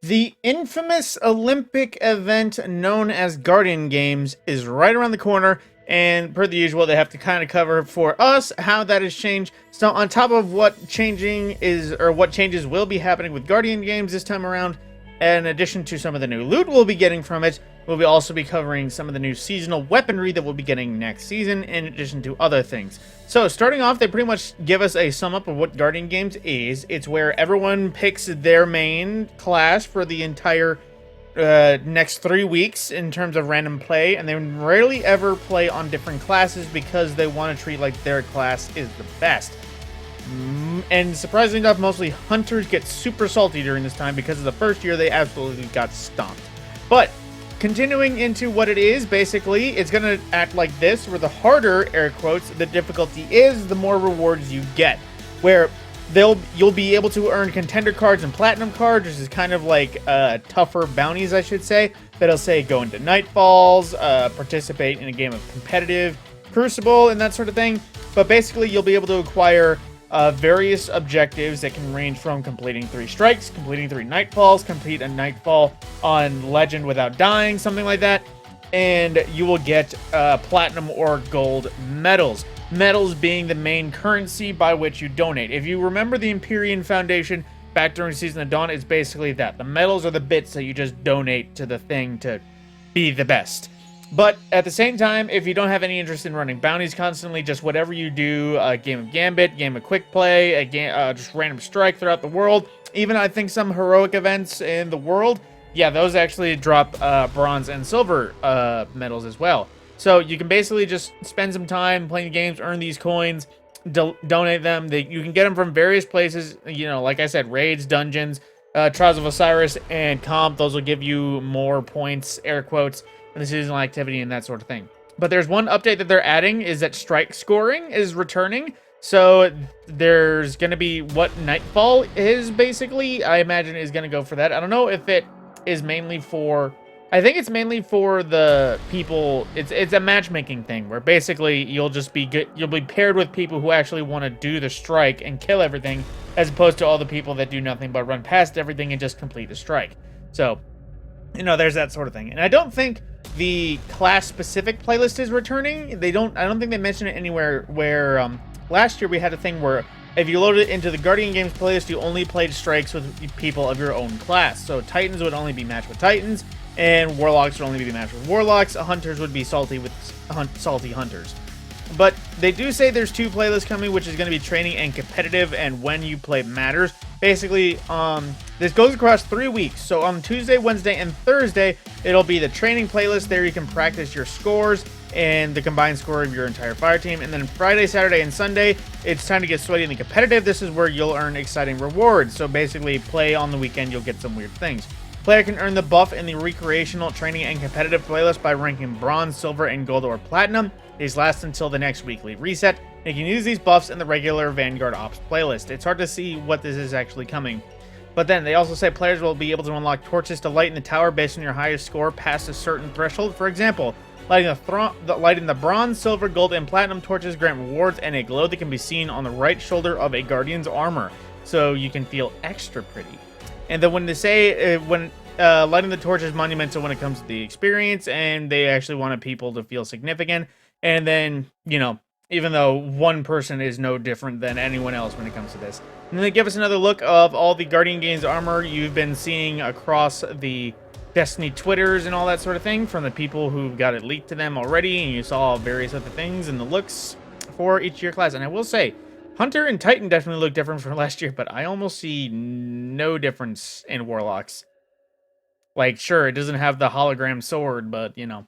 The infamous Olympic event known as Guardian Games is right around the corner, and per the usual, they have to kind of cover for us how that has changed. So, on top of what changes will be happening with Guardian Games this time around, in addition to some of the new loot we'll be getting from it, we'll also be covering some of the new seasonal weaponry that we'll be getting next season, in addition to other things. So, starting off, they pretty much give us a sum up of what Guardian Games is. It's where everyone picks their main class for the entire next 3 weeks in terms of random play, and they rarely ever play on different classes because they want to treat like their class is the best. And surprisingly enough, mostly hunters get super salty during this time because of the first year they absolutely got stomped. But continuing into what it is, basically, it's going to act like this, where the harder, air quotes, the difficulty is, the more rewards you get. Where you'll be able to earn contender cards and platinum cards, which is kind of like tougher bounties, I should say. That'll say go into Nightfalls, participate in a game of competitive Crucible, and that sort of thing. But basically, you'll be able to acquire various objectives that can range from completing 3 strikes, completing 3 Nightfalls, complete a Nightfall on Legend without dying, something like that. And you will get platinum or gold medals. Medals being the main currency by which you donate. If you remember the Empyrean Foundation back during Season of Dawn, it's basically that. The medals are the bits that you just donate to the thing to be the best. But at the same time, if you don't have any interest in running bounties constantly, just whatever you do, a game of Gambit, game of Quick Play, a game, just random strike throughout the world, even I think some heroic events in the world, yeah, those actually drop bronze and silver medals as well. So you can basically just spend some time playing games, earn these coins, donate them. You can get them from various places, you know, like I said, raids, dungeons, Trials of Osiris, and comp. Those will give you more points, air quotes, in the seasonal activity and that sort of thing. But there's one update that they're adding, is that strike scoring is returning. So there's going to be what Nightfall is, basically. I imagine is going to go for that. I don't know if it is mainly for... I think it's mainly for the people. It's a matchmaking thing where basically you'll be paired with people who actually want to do the strike and kill everything, as opposed to all the people that do nothing but run past everything and just complete the strike. So, you know, there's that sort of thing. And I don't think the class specific playlist is returning. I don't think they mentioned it anywhere. Where last year we had a thing where if you loaded it into the Guardian Games playlist, you only played strikes with people of your own class. So Titans would only be matched with Titans, and Warlocks would only be matched with Warlocks. Hunters would be salty with salty Hunters. But they do say there's 2 playlists coming, which is going to be training and competitive, and when you play matters. Basically, this goes across 3 weeks. So on Tuesday, Wednesday, and Thursday, it'll be the training playlist. There you can practice your scores and the combined score of your entire fire team. And then Friday, Saturday, and Sunday, it's time to get sweaty in the competitive. This is where you'll earn exciting rewards. So basically, play on the weekend, you'll get some weird things. Player can earn the buff in the recreational, training, and competitive playlist by ranking bronze, silver, and gold or platinum. These last until the next weekly reset. You can use these buffs in the regular Vanguard Ops playlist. It's hard to see what this is actually coming. But then they also say players will be able to unlock torches to light in the tower based on your highest score past a certain threshold. For example, lighting the bronze, silver, gold, and platinum torches grant rewards and a glow that can be seen on the right shoulder of a Guardian's armor, so you can feel extra pretty. And then when they say lighting the torch is monumental when it comes to the experience, and they actually wanted people to feel significant. And then, you know, even though one person is no different than anyone else when it comes to this. And then they give us another look of all the Guardian Games armor you've been seeing across the Destiny Twitters and all that sort of thing from the people who got it leaked to them already, and you saw various other things and the looks for each of your class. And I will say, Hunter and Titan definitely look different from last year, but I almost see no difference in Warlocks. Like, sure, it doesn't have the hologram sword, but, you know,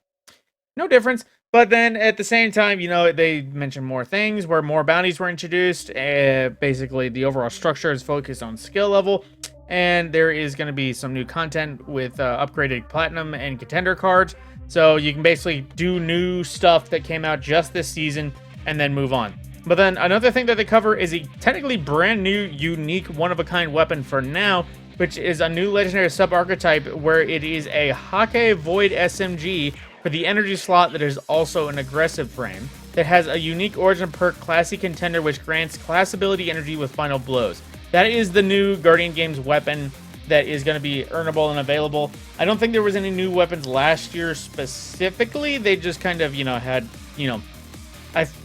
no difference. But then, at the same time, you know, they mentioned more things where more bounties were introduced. Basically, the overall structure is focused on skill level. And there is going to be some new content with upgraded platinum and contender cards. So you can basically do new stuff that came out just this season and then move on. But then another thing that they cover is a technically brand new, unique, one-of-a-kind weapon for now, which is a new legendary sub-archetype where it is a Hake Void SMG for the energy slot that is also an aggressive frame that has a unique origin perk Classy Contender which grants class ability energy with final blows. That is the new Guardian Games weapon that is going to be earnable and available. I don't think there was any new weapons last year specifically. They just kind of, had,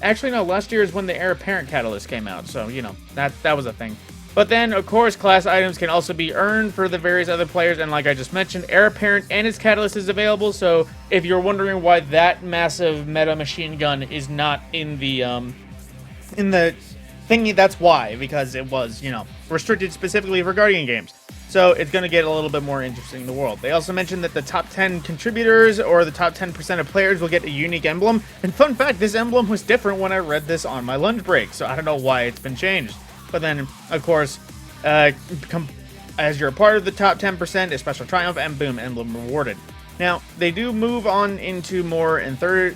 actually, no, last year is when the Heir Apparent Catalyst came out. So, that was a thing. But then, of course, class items can also be earned for the various other players. And like I just mentioned, Heir Apparent and its Catalyst is available. So if you're wondering why that massive meta machine gun is not in the thingy, that's why. Because it was, restricted specifically for Guardian games. So it's going to get a little bit more interesting in the world. They also mentioned that the top 10 contributors or the top 10% of players will get a unique emblem. And fun fact, this emblem was different when I read this on my lunch break. So I don't know why it's been changed. But then, of course, as you're a part of the top 10%, a special triumph and boom, emblem rewarded. Now, they do move on into more and third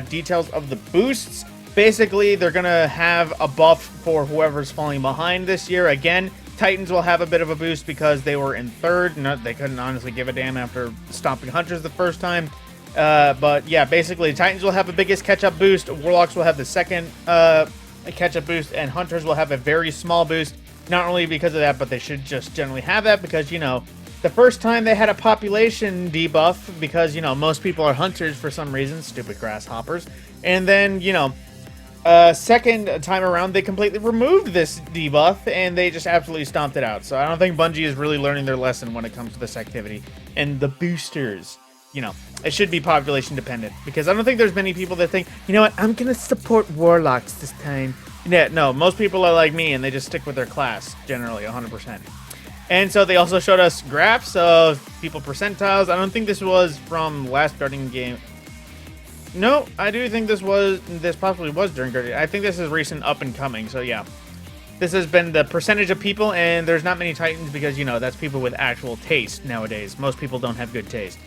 details of the boosts. Basically, they're going to have a buff for whoever's falling behind this year. Again, Titans will have a bit of a boost because they were in third. No, they couldn't honestly give a damn after stomping Hunters the first time. But yeah, basically, Titans will have the biggest catch-up boost. Warlocks will have the second catch-up boost, and Hunters will have a very small boost. Not only because of that, but they should just generally have that because, the first time they had a population debuff because, most people are Hunters for some reason, stupid grasshoppers. And then, second time around, they completely removed this debuff, and they just absolutely stomped it out. So I don't think Bungie is really learning their lesson when it comes to this activity. And the boosters, it should be population dependent, because I don't think there's many people that think, what, I'm going to support Warlocks this time. Yeah, no, most people are like me, and they just stick with their class, generally, 100%. And so they also showed us graphs of people percentiles. I don't think this was from last Guardian game. No, I do think this possibly was during Guardian. I think this is recent up and coming, so yeah. This has been the percentage of people, and there's not many Titans because, that's people with actual taste nowadays. Most people don't have good taste.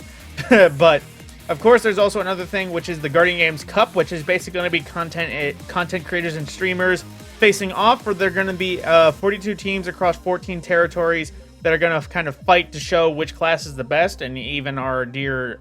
But, of course, there's also another thing, which is the Guardian Games Cup, which is basically going to be content creators and streamers facing off, where they're going to be 42 teams across 14 territories that are going to kind of fight to show which class is the best, and even our dear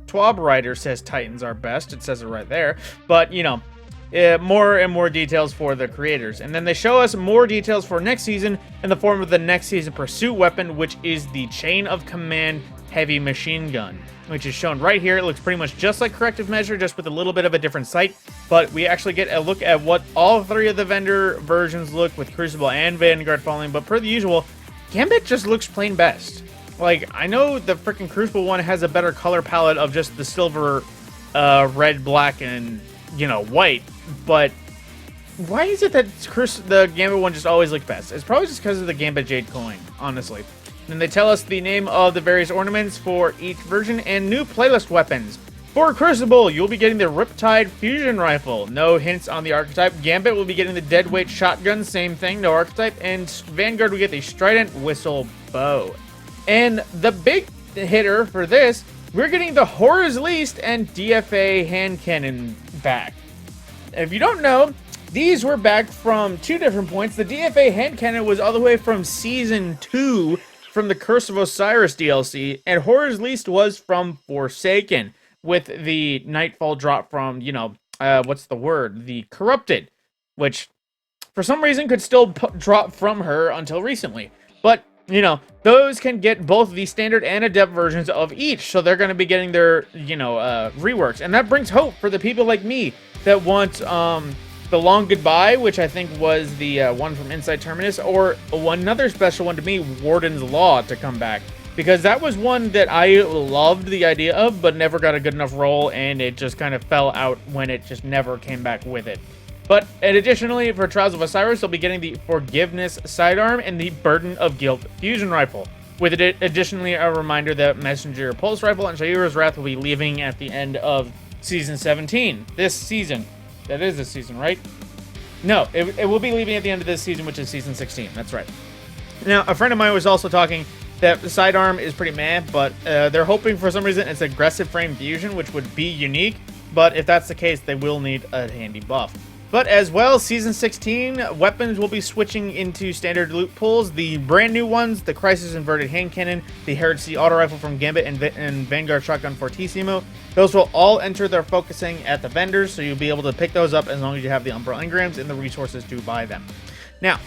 TWAB writer says Titans are best. It says it right there. But, more and more details for the creators. And then they show us more details for next season in the form of the next season pursuit weapon, which is the Chain of Command heavy machine gun, which is shown right here. It looks pretty much just like Corrective Measure, just with a little bit of a different sight. But we actually get a look at what all three of the vendor versions look with Crucible and Vanguard falling. But per the usual, Gambit just looks plain best. Like, I know the freaking Crucible one has a better color palette of just the silver, red, black, and, white. But why is it that the Gambit one just always looks best? It's probably just because of the Gambit Jade coin, honestly. And they tell us the name of the various ornaments for each version and new playlist weapons. For Crucible, you'll be getting the Riptide Fusion Rifle. No hints on the archetype. Gambit will be getting the Deadweight Shotgun, same thing, no archetype. And Vanguard will get the Strident Whistle Bow. And the big hitter for this, we're getting the Horror's Least and DFA Hand Cannon back. If you don't know, these were back from two different points. The DFA Hand Cannon was all the way from Season 2 from the Curse of Osiris DLC, and Horror's Least was from Forsaken, with the Nightfall drop from, what's the word? The Corrupted, which for some reason could still drop from her until recently. But, those can get both the standard and adept versions of each, so they're going to be getting their, reworks. And that brings hope for the people like me that want, the Long Goodbye, which I think was the one from Inside Terminus, or another special one to me, Warden's Law, to come back. Because that was one that I loved the idea of, but never got a good enough role, and it just kind of fell out when it just never came back with it. But additionally, for Trials of Osiris, they'll be getting the Forgiveness Sidearm and the Burden of Guilt Fusion Rifle. With it, additionally, a reminder that Messenger Pulse Rifle and Shayura's Wrath will be leaving at the end of Season 17. This season. That is this season, right? No, it will be leaving at the end of this season, which is Season 16. That's right. Now, a friend of mine was also talking that the sidearm is pretty meh, but they're hoping for some reason it's aggressive frame fusion, which would be unique. But if that's the case, they will need a handy buff. But as well, Season 16, weapons will be switching into standard loot pools. The brand new ones, the Crisis Inverted Hand Cannon, the Heresy Auto Rifle from Gambit, and Vanguard Shotgun Fortissimo. Those will all enter their focusing at the vendors, so you'll be able to pick those up as long as you have the Umbra engrams and the resources to buy them. Now,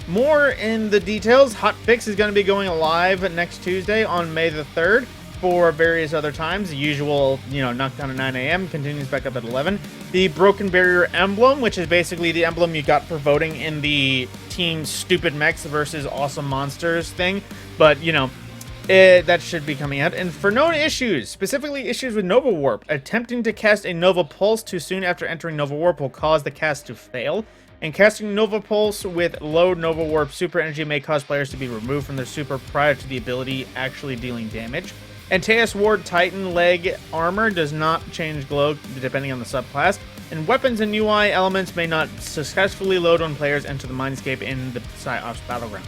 more in the details, Hotfix is going to be going live next Tuesday on May the 3rd for various other times. The usual, knockdown at 9 a.m. continues back up at 11. The Broken Barrier emblem, which is basically the emblem you got for voting in the Team Stupid Mechs versus Awesome Monsters thing. But, that should be coming out. And for known issues, specifically issues with Nova Warp, attempting to cast a Nova Pulse too soon after entering Nova Warp will cause the cast to fail. And casting Nova Pulse with low Nova Warp super energy may cause players to be removed from their super prior to the ability actually dealing damage. And Teus Ward Titan Leg Armor does not change glow depending on the subclass. And weapons and UI elements may not successfully load when players enter the Mindscape in the PsyOps Battleground.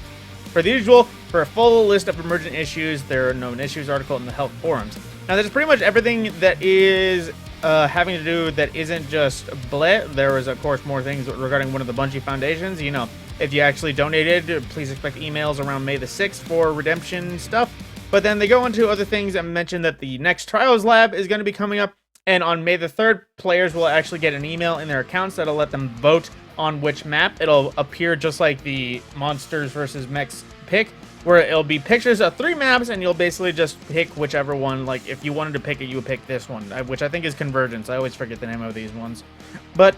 For the usual, for a full list of emergent issues, there are known issues article in the help forums. Now, that's pretty much everything that is having to do that isn't just bleh. There was, of course, more things regarding one of the Bungie Foundations. If you actually donated, please expect emails around May the 6th for redemption stuff. But then they go into other things and mention that the next Trials Lab is going to be coming up. And on May the 3rd, players will actually get an email in their accounts that'll let them vote on which map. It'll appear just like the Monsters versus Mechs pick, where it'll be pictures of 3 maps, and you'll basically just pick whichever one. Like, if you wanted to pick it, you would pick this one, which I think is Convergence. I always forget the name of these ones. But,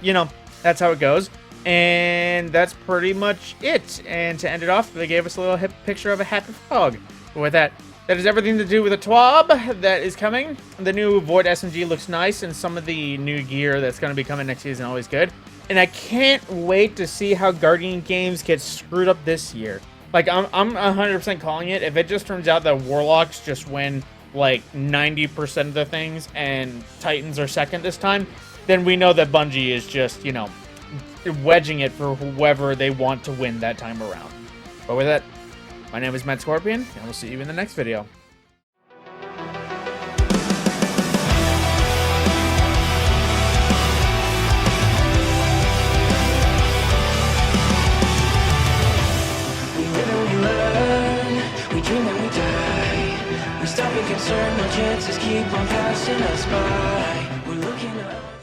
that's how it goes. And that's pretty much it. And to end it off, they gave us a little picture of a happy frog. But with that is everything to do with the TWAB that is coming. The new Void SMG looks nice, and some of the new gear that's going to be coming next season always good. And I can't wait to see how Guardian games get screwed up this year. Like, I'm 100% calling it. If it just turns out that Warlocks just win, like, 90% of the things, and Titans are second this time, then we know that Bungie is just, wedging it for whoever they want to win that time around. But with that, my name is Matt Scorpion, and we'll see you in the next video. Dream and we die. We stop being concerned, no chances keep on passing us by. We're looking up.